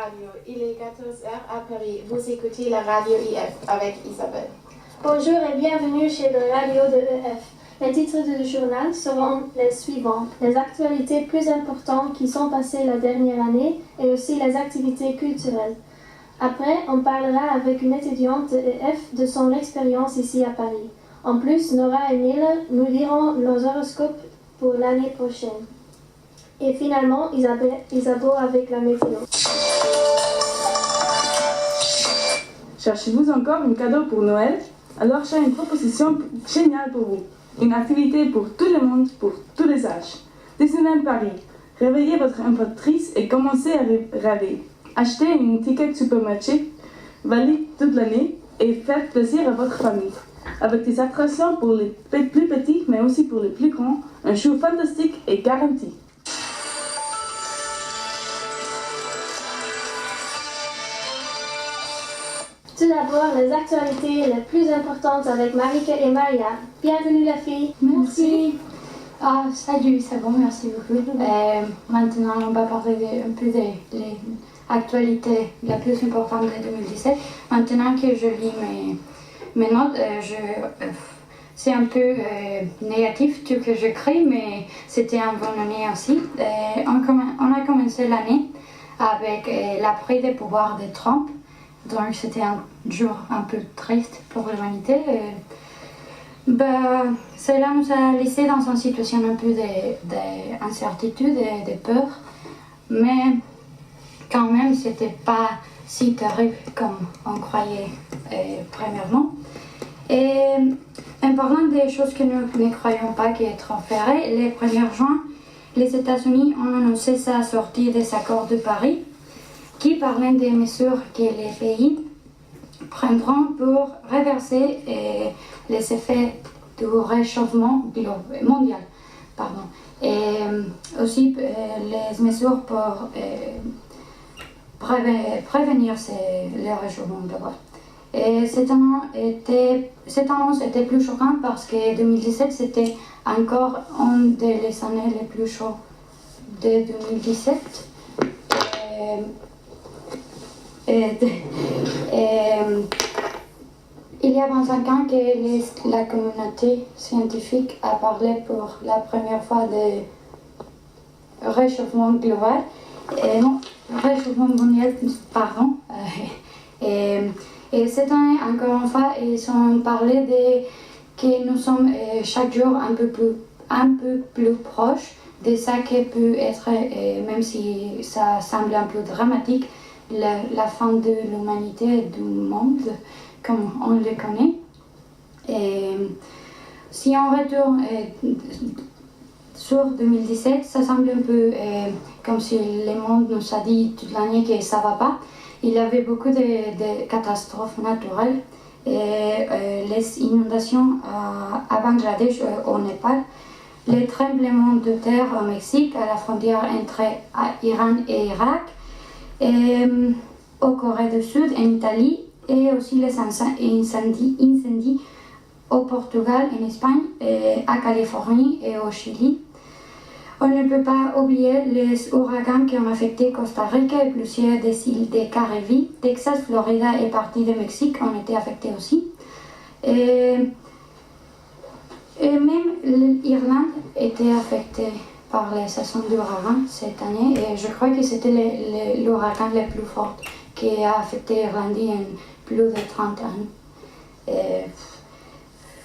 radio. Il est 14 heures à Paris. Vous écoutez la radio IF avec Isabelle. Bonjour et bienvenue chez le radio de EF. Les titres du journal seront les suivants. Les actualités plus importantes qui sont passées la dernière année et aussi les activités culturelles. Après, on parlera avec une étudiante de EF de son expérience ici à Paris. En plus, Nora et Neil nous diront leurs horoscopes pour l'année prochaine. Et finalement, Isabeau avec la météo. Cherchez-vous encore un cadeau pour Noël? Alors j'ai une proposition géniale pour vous. Une activité pour tout le monde, pour tous les âges. Disneyland Paris. Réveillez votre impératrice et commencez à rêver. Achetez une ticket supermarché valide toute l'année et faites plaisir à votre famille. Avec des attractions pour les plus petits mais aussi pour les plus grands, un show fantastique est garanti. Tout d'abord, les actualités les plus importantes avec Marika et Maria. Bienvenue la fille. Merci. Salut, c'est bon, merci beaucoup. Maintenant, on va parler un peu des actualités les plus importantes de 2017. Maintenant que je lis mes notes, c'est un peu négatif tout que j'écris, mais c'était une bonne année aussi. On a commencé l'année avec la prise de pouvoir de Trump. Donc c'était un jour un peu triste pour l'humanité. Cela nous a laissé dans une situation un peu d'incertitude et de peur. Mais quand même, c'était pas si terrible comme on croyait premièrement. Et en parlant des choses que nous ne croyons pas qui être transférées, le 1er juin, les États-Unis ont annoncé sa sortie des accords de Paris, qui parlaient des mesures que les pays prendront pour reverser les effets du réchauffement mondial. Et aussi les mesures pour prévenir le réchauffement global. Et cette annonce était plus choquante parce que 2017 c'était encore une des années les plus chaudes de 2017. Il y a 25 ans que la communauté scientifique a parlé pour la première fois de réchauffement global, réchauffement mondial, pardon. Et cette année, encore une fois, ils ont parlé que nous sommes chaque jour un peu plus proches de ça qui peut être, même si ça semble un peu dramatique, la fin de l'humanité et du monde comme on le connaît. Et si on retourne sur 2017, ça semble un peu comme si le monde nous a dit toute l'année que ça va pas. Il y avait beaucoup de catastrophes naturelles et les inondations à Bangladesh, au Népal, les tremblements de terre au Mexique, à la frontière entre Iran et Irak, et au Corée du Sud, en Italie, et aussi les incendies au Portugal, en Espagne, à Californie et au Chili. On ne peut pas oublier les ouragans qui ont affecté Costa Rica et plusieurs des îles des Caraïbes. Texas, Florida et partie du Mexique ont été affectés aussi. Et même l'Irlande était affectée par les saisons d'ouragans cette année. Et je crois que c'était l'ouragan le plus fort qui a affecté l'Irlande en plus de 30 ans.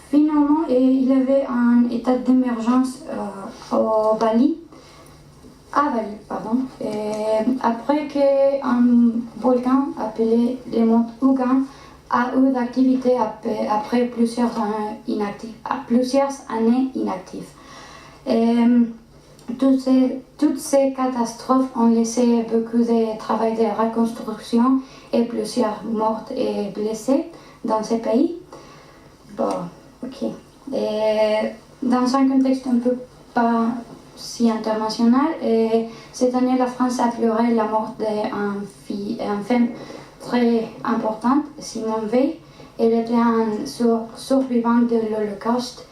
Finalement, il y avait un état d'émergence à Bali, après qu'un volcan appelé le mont Ugan a eu d'activité après plusieurs années inactives. Toutes ces catastrophes ont laissé beaucoup de travail de reconstruction et plusieurs morts et blessés dans ces pays. Et dans un contexte un peu pas si international, cette année la France a pleuré la mort d'une femme très importante, Simone Veil. Elle était un survivant de l'Holocauste,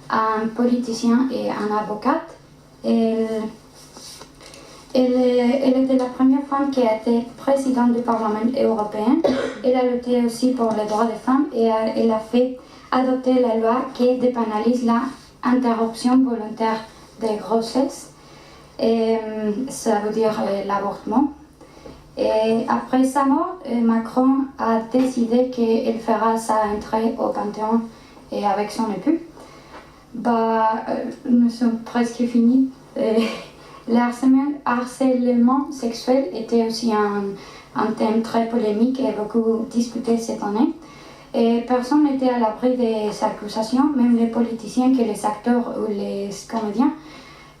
un politicien et un avocat. Elle était la première femme qui a été présidente du Parlement européen. Elle a lutté aussi pour les droits des femmes et elle a fait adopter la loi qui dépénalise l'interruption volontaire des grossesses. Et ça veut dire l'avortement. Et après sa mort, Macron a décidé qu'il fera sa entrée au Panthéon et avec son époux. Nous sommes presque finis. Le harcèlement sexuel était aussi un thème très polémique et beaucoup discuté cette année. Et personne n'était à l'abri des accusations, même les politiciens que les acteurs ou les comédiens.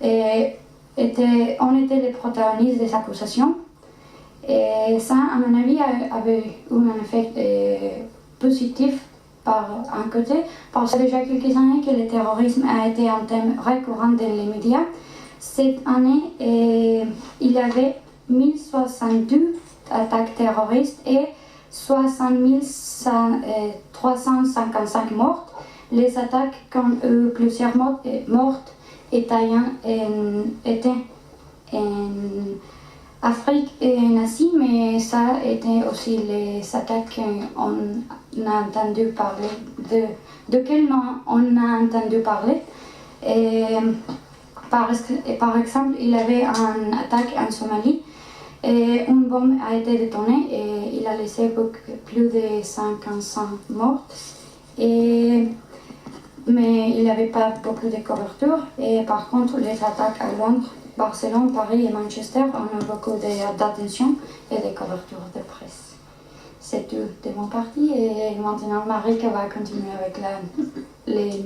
On était les protagonistes des accusations. Et ça, à mon avis, avait eu un effet positif par un côté, parce que déjà quelques années que le terrorisme a été un thème récurrent dans les médias. Cette année, il y avait 1062 attaques terroristes et 60 355 morts. Les attaques ont eu plusieurs mortes étaient en Afrique et en Asie, mais ça a été aussi les attaques qu'on a entendu parler, de quelles on a entendu parler. Et, par exemple, il y avait une attaque en Somalie et une bombe a été détonée et il a laissé plus de 500 morts. Mais il n'y avait pas beaucoup de couverture. Et par contre, les attaques à Londres, Barcelone, Paris et Manchester ont eu beaucoup d'attention et de couverture de presse. C'est tout de mon parti et maintenant Marika va continuer avec les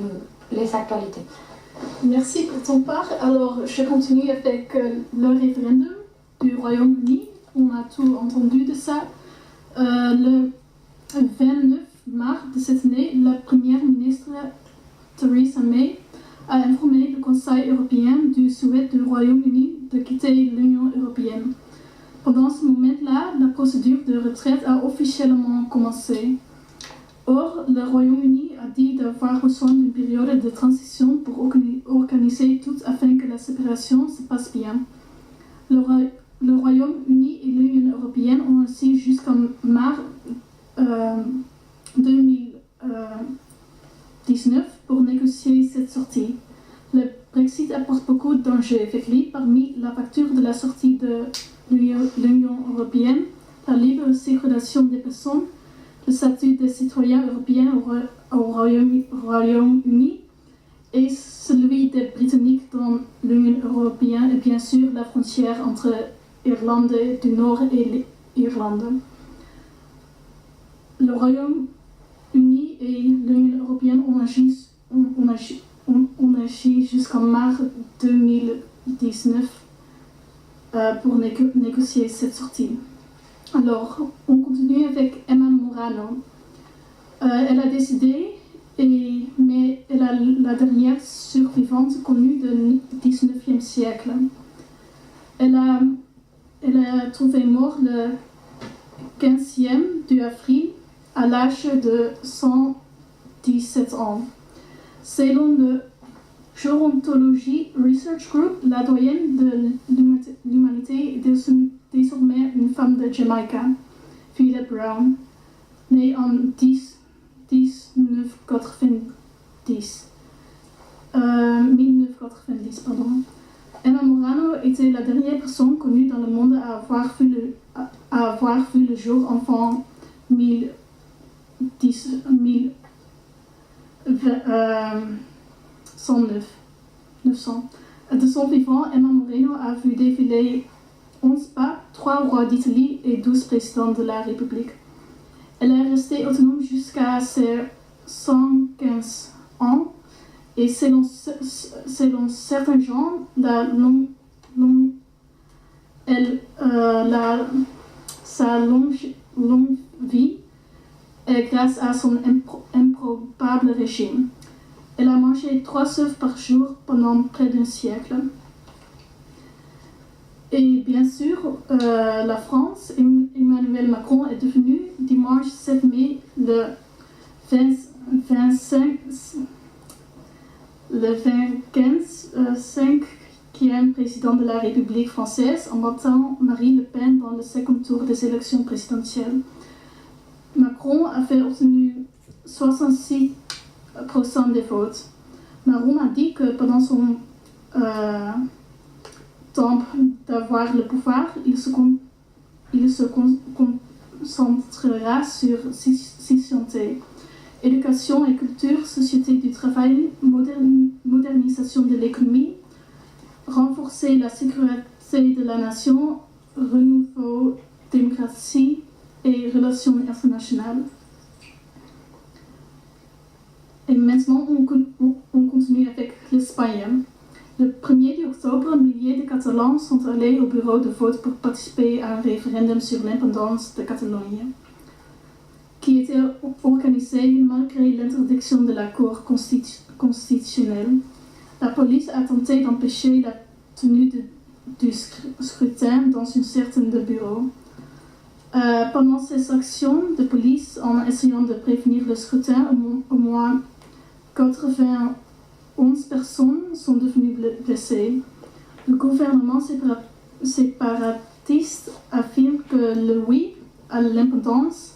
actualités. Merci pour ton part. Alors, je continue avec le référendum du Royaume-Uni. On a tout entendu de ça. Le 29 mars de cette année, la première ministre Theresa May a informé le Conseil européen du souhait du Royaume-Uni de quitter l'Union européenne. Pendant ce moment-là, la procédure de retraite a officiellement commencé. Or, le Royaume-Uni a dit d'avoir besoin d'une période de transition pour organiser tout afin que la séparation se passe bien. Le Royaume-Uni et l'Union européenne ont ainsi jusqu'en mars 2019 pour négocier cette sortie. Le Brexit apporte beaucoup de dangers avec parmi la facture de la sortie de l'Union européenne, la libre circulation des personnes, le statut des citoyens européens au Royaume-Uni et celui des Britanniques dans l'Union européenne et bien sûr la frontière entre Irlande du Nord et l'Irlande. Le Royaume-Uni et l'Union européenne ont agi jusqu'en mars 2019 pour négocier cette sortie. Alors, on continue avec Emma Morano. Elle a décidé, mais elle est la dernière survivante connue du 19e siècle. Elle a trouvé mort le 15e d'avril à l'âge de 117 ans. Selon le Gerontology Research Group, la doyenne de l'humanité est désormais une femme de Jamaïca, Philip Brown, née en 1990. Emma Morano était la dernière personne connue dans le monde à avoir vu le jour avant 900. De son vivant, Emma Morano a vu défiler 11 papes, 3 rois d'Italie et 12 présidents de la République. Elle est restée autonome jusqu'à ses 115 ans et selon certains gens, sa longue vie est grâce à son improbable régime. Elle a mangé 3 œufs par jour pendant près d'un siècle. Et bien sûr, la France, Emmanuel Macron est devenu dimanche 7 mai le 25e 5e président de la République française en battant Marine Le Pen dans le second tour des élections présidentielles. Macron a fait obtenir 66% des votes. Macron a dit que pendant son temps d'avoir le pouvoir, il se concentrera sur 6 chantiers. Éducation et culture, société du travail, modernisation de l'économie, renforcer la sécurité de la nation, renouveau, démocratie et relations internationales. Et maintenant, on continue avec l'Espagne. Le 1er octobre, milliers de Catalans sont allés au bureau de vote pour participer à un référendum sur l'indépendance de Catalogne, qui était organisé malgré l'interdiction de la Cour constitutionnelle. La police a tenté d'empêcher la tenue du scrutin dans une certaine de bureaux. Pendant ces actions de police, en essayant de prévenir le scrutin, au moins 91 personnes sont devenues blessées. Le gouvernement séparatiste affirme que le oui à l'indépendance